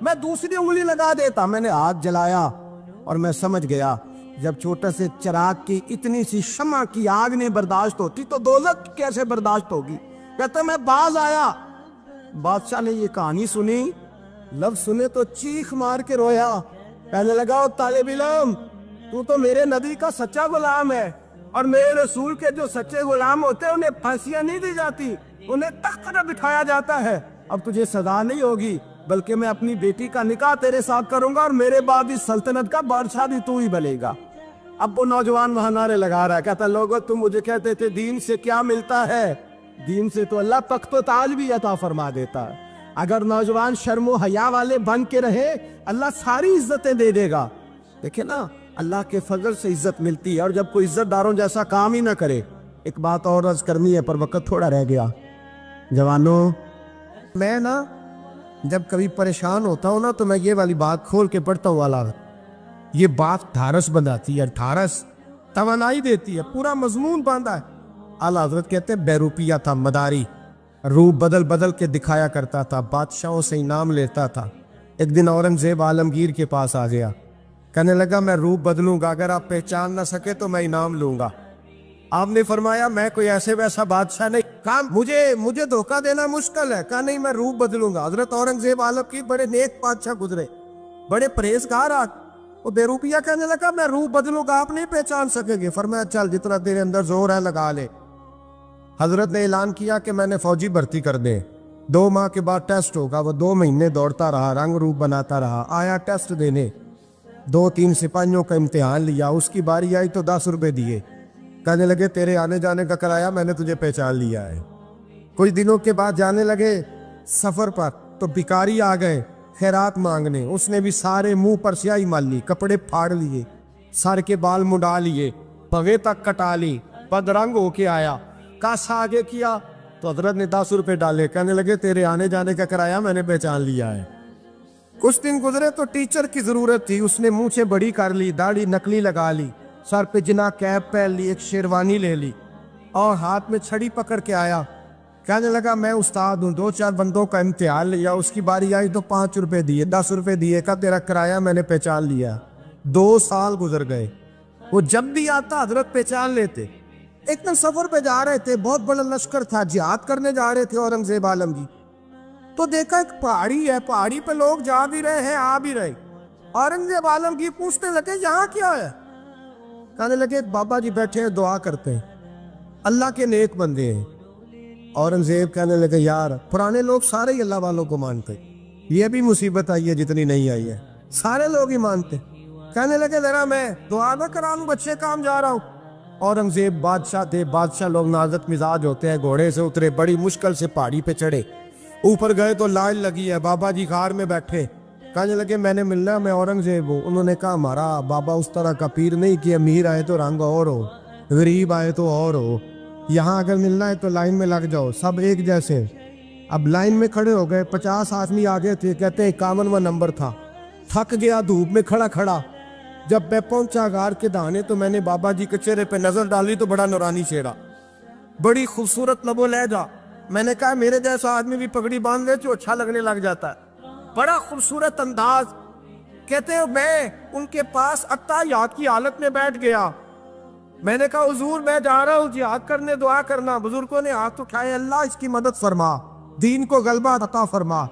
میں دوسری انگلی لگا دیتا. میں نے ہاتھ جلایا اور میں سمجھ گیا جب چھوٹے سے چراغ کی اتنی سی شمع کی آگ نہیں برداشت ہوتی تو دوزخ کیسے برداشت ہوگی. کہتا میں باز آیا. بادشاہ نے یہ کہانی سنی, لفظ سنے تو چیخ مار کے رویا. کہنے لگا او طالب علم, تو میرے نبی کا سچا غلام ہے, اور میرے رسول کے جو سچے غلام ہوتے ہیں انہیں پھانسیاں نہیں دی جاتی, انہیں تخت پر بٹھایا جاتا ہے. اب تجھے سزا نہیں ہوگی بلکہ میں اپنی بیٹی کا نکاح تیرے ساتھ کروں گا, اور میرے بعد اس سلطنت کا بادشاہ بھی تو ہی بنے گا. اب وہ نوجوان وہاں نعرے لگا رہا ہے, کہتا لوگو تم مجھے کہتے تھے دین سے کیا ملتا ہے, دین سے تو اللہ تخت و تاج بھی عطا فرما دیتا ہے. اگر نوجوان شرم و حیا والے بن کے رہے اللہ ساری عزتیں دے دے گا. دیکھیں نا, اللہ کے فضل سے عزت ملتی ہے, اور جب کوئی عزت داروں جیسا کام ہی نہ کرے. ایک بات اور عرض کرنی ہے پر وقت تھوڑا رہ گیا. جوانوں, میں نا جب کبھی پریشان ہوتا ہوں نا تو میں یہ والی بات کھول کے پڑھتا ہوں. والا یہ بات ڈھارس بناتی ہے, ڈھارس توانائی دیتی ہے, پورا مضمون باندھا ہے. اعلیٰ حضرت کہتے ہیں بیروپیہ تھا مداری, روپ بدل بدل کے دکھایا کرتا تھا, بادشاہوں سے انعام لیتا تھا. ایک دن اورنگزیب عالمگیر کے پاس آ گیا, کہنے لگا میں روپ بدلوں گا, اگر آپ پہچان نہ سکے تو میں انعام لوں گا. آپ نے فرمایا میں کوئی ایسے ویسا بادشاہ نہیں. کہا مجھے دھوکہ دینا مشکل ہے. کہا نہیں میں روپ بدلوں گا. حضرت اورنگزیب عالمگیر بڑے نیک بادشاہ گزرے, بڑے پرہیزگار. وہ بیروپیہ کہنے لگا میں روپ بدلوں گا, آپ نہیں پہچان سکیں گے. فرمایا چل جتنا تیرے اندر زور ہے لگا لے. حضرت نے اعلان کیا کہ میں نے فوجی بھرتی کر دے, 2 ماہ کے بعد ٹیسٹ ہوگا. وہ 2 مہینے دوڑتا رہا, رنگ روپ بناتا رہا. آیا ٹیسٹ دینے, 2-3 سپاہیوں کا امتحان لیا. اس کی باری آئی تو 10 روپے دیے. کہنے لگے تیرے آنے جانے کا کرایہ میں نے تجھے پہچان لیا ہے. کچھ دنوں کے بعد جانے لگے سفر پر تو بھکاری آ گئے خیرات مانگنے. اس نے بھی سارے منہ پر سیاہی مال لی, کپڑے پھاڑ لیے, سر کے بال مڈا لیے, پگے تک کٹا لی, بدرنگ ہو کے آیا. کاسا آگے کیا تو حضرت نے 10 روپے ڈالے. کہنے لگے تیرے آنے جانے کا کرایہ میں نے پہچان لیا ہے. کچھ دن گزرے تو ٹیچر کی ضرورت تھی. اس نے مونچھیں بڑی کر لی, داڑھی نکلی لگا لی, سر پہ جنا کیپ پہن لی, ایک شیروانی لے لی اور ہاتھ میں چھڑی پکڑ کے آیا. کہنے لگا میں استاد ہوں, 2-4 بندوں کا امتحان لیا. اس کی باری آئی تو 5 روپے دیے, 10 روپے دیے. کہا تیرا کرایہ میں نے پہچان لیا. 2 سال گزر گئے. وہ جب بھی آتا حضرت پہچان لیتے. ایک دن سفر پہ جا رہے تھے, بہت بڑا لشکر تھا, جہاد کرنے جا رہے تھے اورنگزیب عالمگیر. تو دیکھا ایک پہاڑی ہے, پہاڑی پہ لوگ جا بھی رہے ہیں آ بھی رہے. اورنگزیب عالمگیر پوچھنے لگے یہاں کیا ہے. کہنے لگے بابا جی بیٹھے ہیں دعا کرتے ہیں, اللہ کے نیک بندے ہیں. اورنگزیب کہنے لگے یار پرانے لوگ سارے ہی اللہ والوں کو مانتے, یہ بھی مصیبت آئی ہے جتنی نہیں آئی ہے, سارے لوگ ہی مانتے. کہنے لگے ذرا میں دعا نہ کرا لوں, بچے کام جا رہا ہوں. اورنگزیب بادشاہ تھے, بادشاہ لوگ نازک مزاج ہوتے ہیں. گھوڑے سے اترے, بڑی مشکل سے پہاڑی پہ چڑھے, اوپر گئے تو لائن لگی ہے. بابا جی غار میں بیٹھے. کہنے لگے میں نے ملنا, میں اورنگزیب ہوں. انہوں نے کہا ہمارا بابا اس طرح کا پیر نہیں کہ امیر آئے تو رنگ اور ہو, غریب آئے تو اور ہو. یہاں اگر ملنا ہے تو لائن میں لگ جاؤ, سب ایک جیسے. اب لائن میں کھڑے ہو گئے, 50 آدمی آگے تھے. کہتے 51واں نمبر تھا. تھک گیا دھوپ میں کھڑا کھڑا. جب میں پہنچا غار کے دہانے تو میں نے بابا جی کے چہرے پہ نظر ڈالی تو بڑا نورانی چہرہ, بڑی خوبصورت لب و لہجہ. میں نے کہا میرے جیسا آدمی بھی پگڑی باندھ لے تو اچھا لگنے لگ جاتا ہے, بڑا خوبصورت انداز. کہتے ہیں میں ان کے پاس اتحیات کی حالت میں بیٹھ گیا. میں نے کہا حضور میں جا رہا ہوں جہاد کرنے, دعا کرنا. بزرگوں نے ہاتھ اٹھائے, اللہ اس کی مدد فرما, دین کو غلبہ عطا فرما.